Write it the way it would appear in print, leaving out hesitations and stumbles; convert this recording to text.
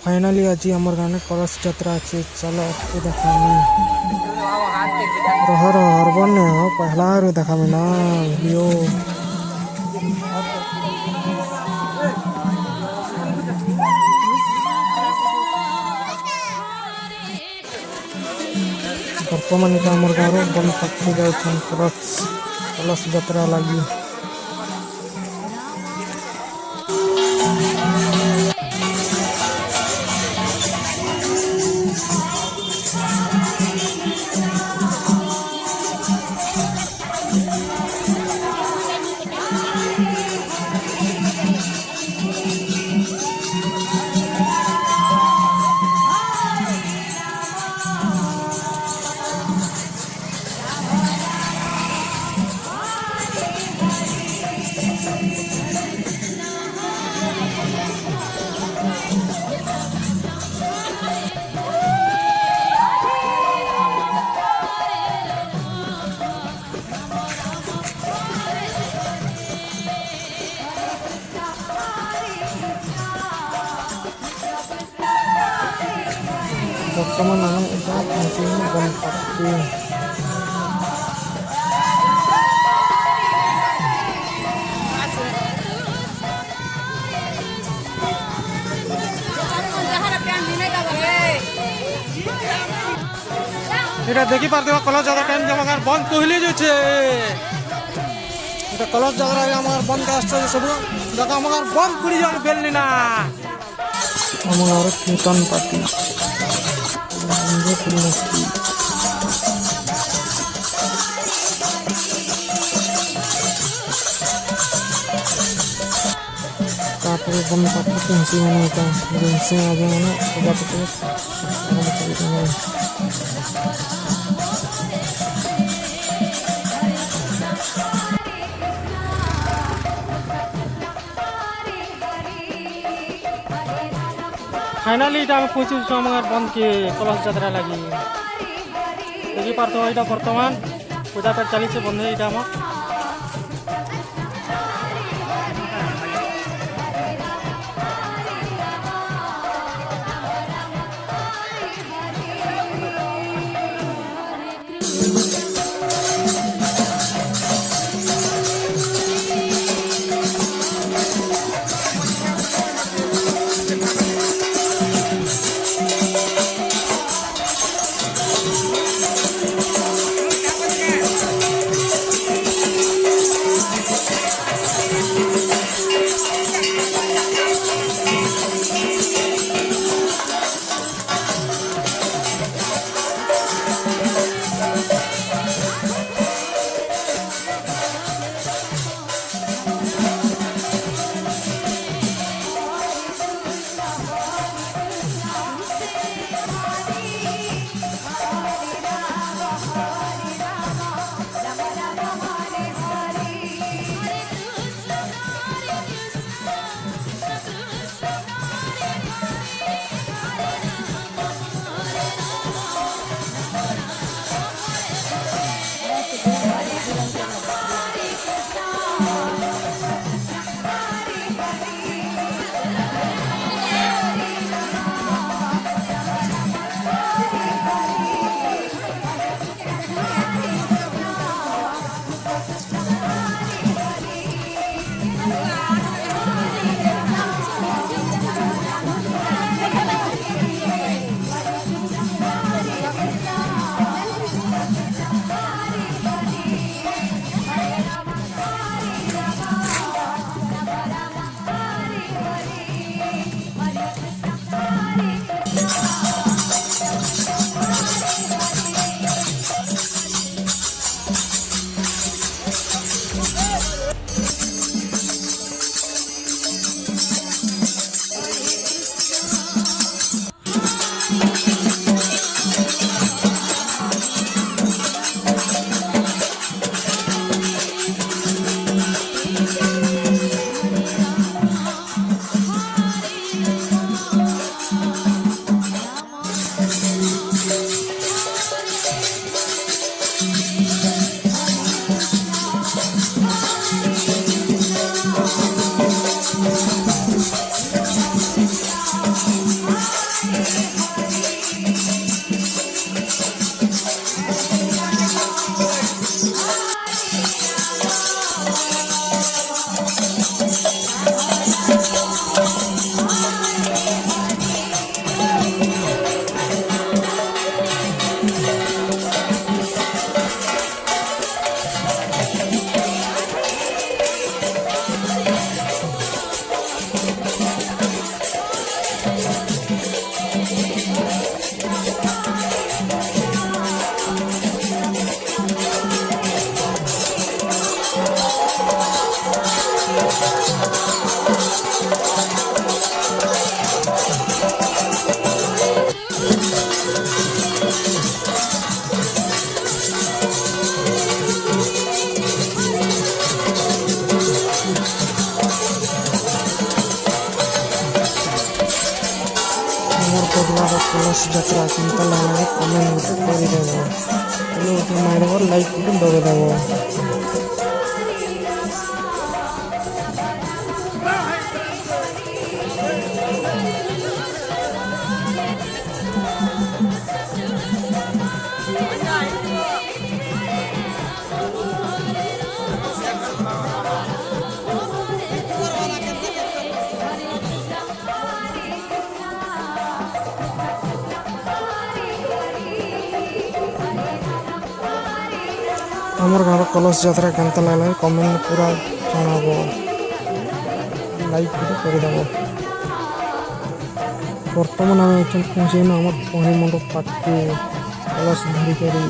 Finally आज आमर गाने कलश यात्रा अच्छे चलो देखा रह हरबन पहला देखा ना भिडियो बर्तमान का आमर गाँव बन पक्की जाऊन कलश यात्रा लगी बर्तमान आम इधर पहुंचे बन पक्की এটা দেখি পারতে কলেজ যাওয়ার টাইম জমা বন্ধ কহিলি যাচ্ছে এটা কলেজ যাওয়ার আমার বন্ধ আসছে সব দেখা আমার বন্ধ করে যাওয়ার বেলনি না আমার কীর্তন পার্টি তারপরে বন পাখি হিংসি মানে এটা হিংসি আগে মানে फाइनाली এটা আমি পৌঁছেছি আমার বন্ধকে কলস যাত্রা লাগি দেখি পারতো এটা বর্তমান পূজাটা চালিছে বন্ধে এটা আমার ଆମର ପରିବାର କଳସ ଯାତ୍ରା କେନ୍ତା ଲାଗେ କମେଣ୍ଟ ଗୋଟେ କରିଦେବ। ହେଲେ ଗୋଟେ ମାରିଦେବ ଲାଇକ୍ ଗୋଟେ ଦବେଇଦେବ। ଆମର ଗାଁର କଳସ ଯାତ୍ରା କେନ୍ତା ଲାଗେ କମେଣ୍ଟ ପୁରା ଜଣାବ। ଲାଇକ୍ ଗୋଟେ କରିଦେବ। ବର୍ତ୍ତମାନ ଆମେ ପହଞ୍ଚିଗଲୁ ଆମର ପହଁରି ମଣ୍ଡପ ପାଖକେ କଳସ ଧରିକରି